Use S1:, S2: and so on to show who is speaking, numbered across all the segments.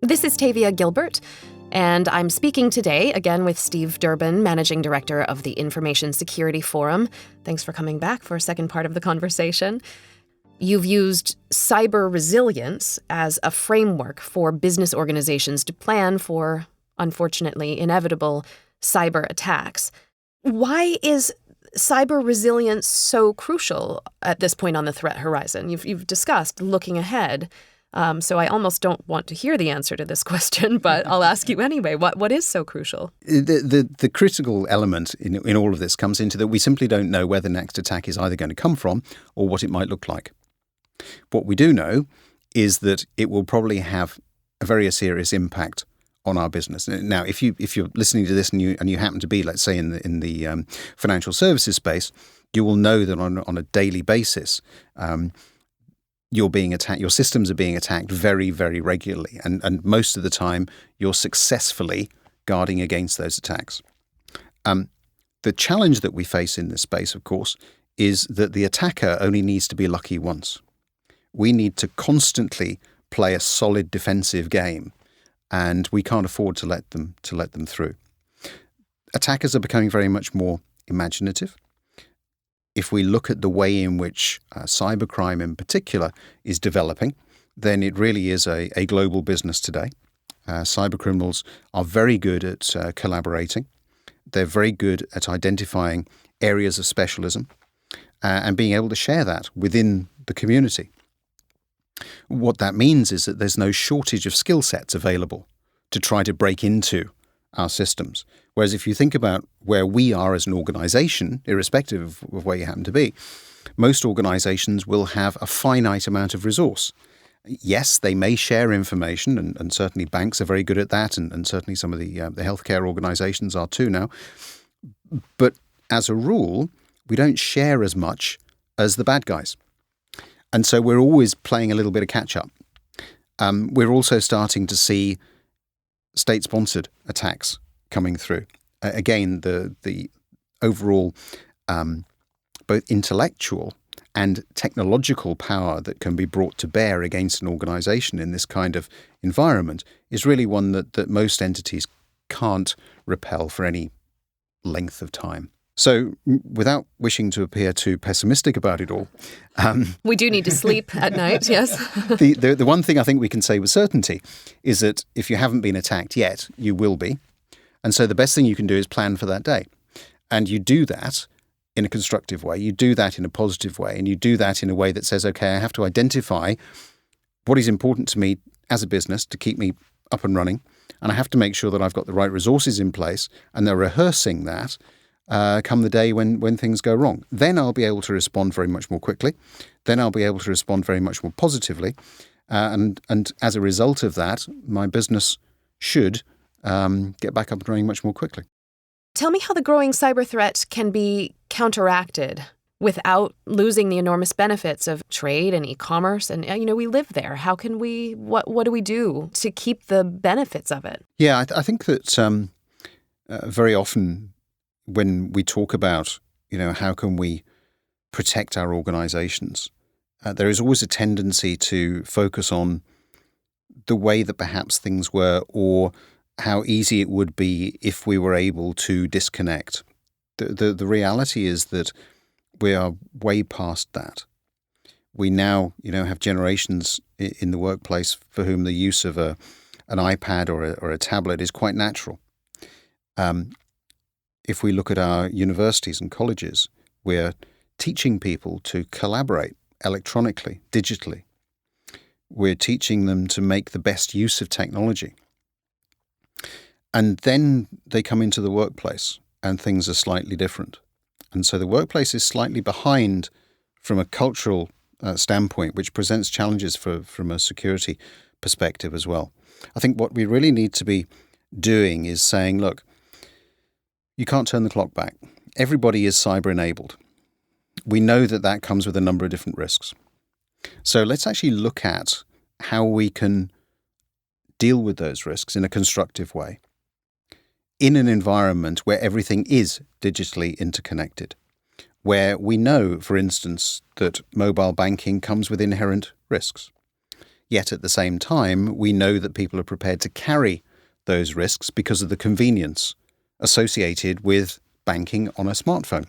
S1: This is Tavia Gilbert, and I'm speaking today again with Steve Durbin, Managing Director of the Information Security Forum. Thanks for coming back for a second part of the conversation. You've used cyber resilience as a framework for business organizations to plan for, unfortunately, inevitable cyber attacks. Why is cyber resilience so crucial at this point on the threat horizon? You've discussed looking ahead. So I almost don't want to hear the answer to this question, but I'll ask you anyway. What is so crucial?
S2: The critical element in all of this comes into that we simply don't know where the next attack is either going to come from or what it might look like. What we do know is that it will probably have a very serious impact on our business. Now, if you're listening to this and you happen to be, let's say, in the financial services space, you will know that on a daily basis, you're being attacked. Your systems are being attacked very, very regularly, and most of the time, you're successfully guarding against those attacks. The challenge that we face in this space, of course, is that the attacker only needs to be lucky once. We need to constantly play a solid defensive game, and we can't afford to let them through. Attackers are becoming very much more imaginative. If we look at the way in which cybercrime in particular is developing, then it really is a global business today. Cybercriminals are very good at collaborating. They're very good at identifying areas of specialism and being able to share that within the community. What that means is that there's no shortage of skill sets available to try to break into our systems. Whereas if you think about where we are as an organization, irrespective of where you happen to be, most organizations will have a finite amount of resource. Yes, they may share information, and certainly banks are very good at that, and certainly some of the healthcare organizations are too now. But as a rule, we don't share as much as the bad guys. And so we're always playing a little bit of catch-up. We're also starting to see state-sponsored attacks coming through. Again, the overall both intellectual and technological power that can be brought to bear against an organization in this kind of environment is really one that most entities can't repel for any length of time. So without wishing to appear too pessimistic about it all...
S1: we do need to sleep at night, yes.
S2: The one thing I think we can say with certainty is that if you haven't been attacked yet, you will be. And so the best thing you can do is plan for that day. And you do that in a constructive way. You do that in a positive way. And you do that in a way that says, okay, I have to identify what is important to me as a business to keep me up and running. And I have to make sure that I've got the right resources in place. And they're rehearsing that come the day when things go wrong. Then I'll be able to respond very much more quickly. Then I'll be able to respond very much more positively. And as a result of that, my business should get back up and running much more quickly.
S1: Tell me how the growing cyber threat can be counteracted without losing the enormous benefits of trade and e-commerce. And, we live there. How can we, what do we do to keep the benefits of it?
S2: Yeah, I think that very often when we talk about, how can we protect our organizations, there is always a tendency to focus on the way that perhaps things were or how easy it would be if we were able to disconnect. The reality is that we are way past that. We now, have generations in the workplace for whom the use of an iPad or a tablet is quite natural. If we look at our universities and colleges, we're teaching people to collaborate electronically, digitally. We're teaching them to make the best use of technology. And then they come into the workplace and things are slightly different. And so the workplace is slightly behind from a cultural standpoint, which presents challenges from a security perspective as well. I think what we really need to be doing is saying, look, you can't turn the clock back. Everybody is cyber-enabled. We know that comes with a number of different risks. So let's actually look at how we can deal with those risks in a constructive way in an environment where everything is digitally interconnected, where we know, for instance, that mobile banking comes with inherent risks. Yet at the same time, we know that people are prepared to carry those risks because of the convenience associated with banking on a smartphone.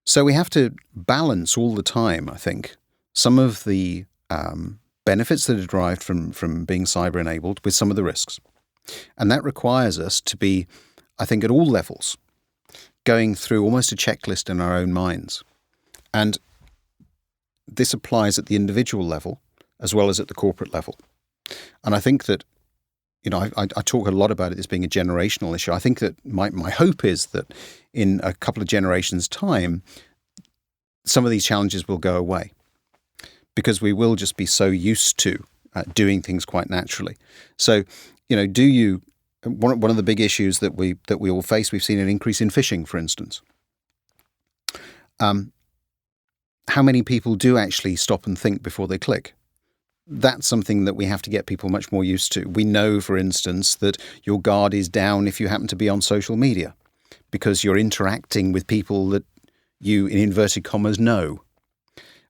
S2: So we have to balance all the time, I think, some of the benefits that are derived from being cyber-enabled with some of the risks. And that requires us to be, I think, at all levels, going through almost a checklist in our own minds. And this applies at the individual level as well as at the corporate level. And I think that, I talk a lot about it as being a generational issue. I think that my hope is that in a couple of generations' time, some of these challenges will go away because we will just be so used to doing things quite naturally. So, one of the big issues that we all face, we've seen an increase in phishing, for instance. How many people do actually stop and think before they click? That's something that we have to get people much more used to. We know, for instance, that your guard is down if you happen to be on social media because you're interacting with people that you, in inverted commas, know.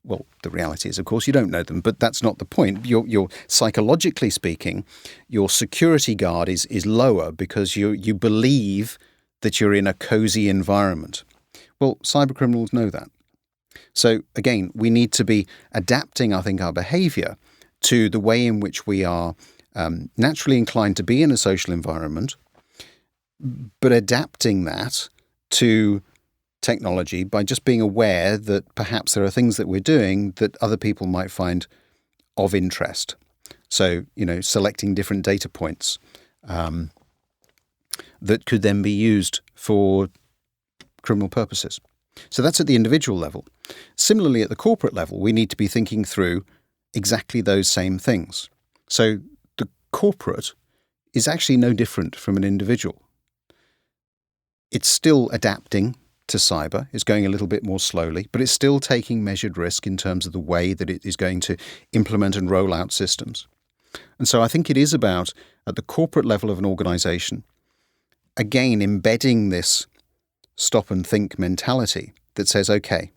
S2: Well, the reality is, of course, you don't know them, but that's not the point. You're psychologically speaking, your security guard is lower because you believe that you're in a cozy environment. Well, cybercriminals know that. So again, we need to be adapting, I think, our behavior to the way in which we are naturally inclined to be in a social environment, but adapting that to technology by just being aware that perhaps there are things that we're doing that other people might find of interest. So, selecting different data points that could then be used for criminal purposes. So that's at the individual level. Similarly, at the corporate level, we need to be thinking through exactly those same things. So the corporate is actually no different from an individual. It's still adapting to cyber. It's going a little bit more slowly, but it's still taking measured risk in terms of the way that it is going to implement and roll out systems. And so I think it is about, at the corporate level of an organization, again, embedding this stop and think mentality that says, okay,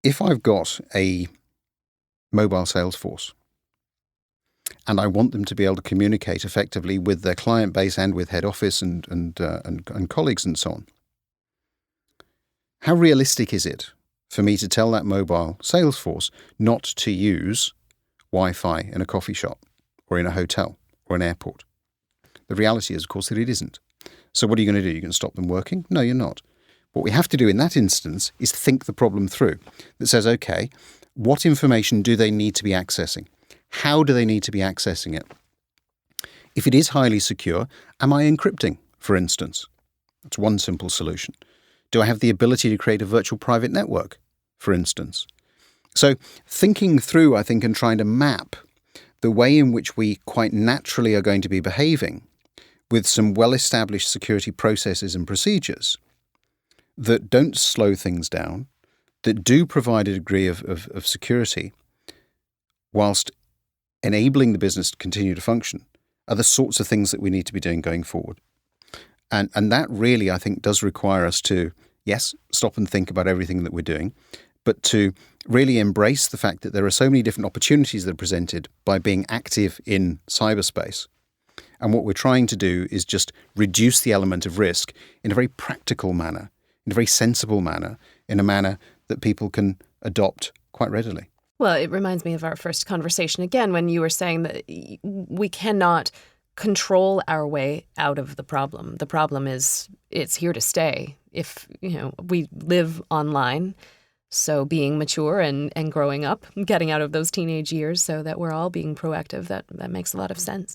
S2: if I've got a mobile sales force and I want them to be able to communicate effectively with their client base and with head office and colleagues and so on, how realistic is it for me to tell that mobile sales force not to use Wi-Fi in a coffee shop or in a hotel or an airport? The reality is, of course, that it isn't. So what are you going to do? You're going to stop them working? No, you're not. What we have to do in that instance is think the problem through. That says, okay, what information do they need to be accessing? How do they need to be accessing it? If it is highly secure, am I encrypting, for instance? That's one simple solution. Do I have the ability to create a virtual private network, for instance? So thinking through, I think, and trying to map the way in which we quite naturally are going to be behaving with some well-established security processes and procedures that don't slow things down, that do provide a degree of security, whilst enabling the business to continue to function, are the sorts of things that we need to be doing going forward. And that really, I think, does require us to, yes, stop and think about everything that we're doing, but to really embrace the fact that there are so many different opportunities that are presented by being active in cyberspace. And what we're trying to do is just reduce the element of risk in a very practical manner, in a very sensible manner, in a manner that people can adopt quite readily.
S1: Well, it reminds me of our first conversation again when you were saying that we cannot control our way out of the problem. The problem is it's here to stay. If, we live online, so being mature and growing up, getting out of those teenage years so that we're all being proactive, that makes a lot of sense.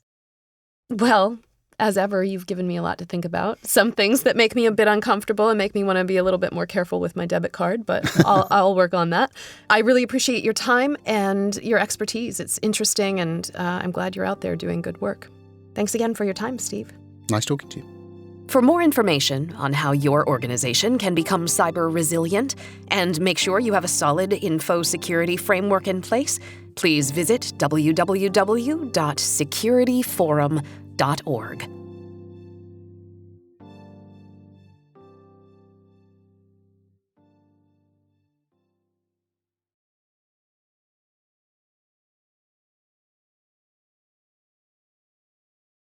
S1: Well, as ever, you've given me a lot to think about. Some things that make me a bit uncomfortable and make me want to be a little bit more careful with my debit card, but I'll work on that. I really appreciate your time and your expertise. It's interesting, and I'm glad you're out there doing good work. Thanks again for your time, Steve.
S2: Nice talking to you.
S1: For more information on how your organization can become cyber resilient and make sure you have a solid info security framework in place, please visit www.securityforum.org.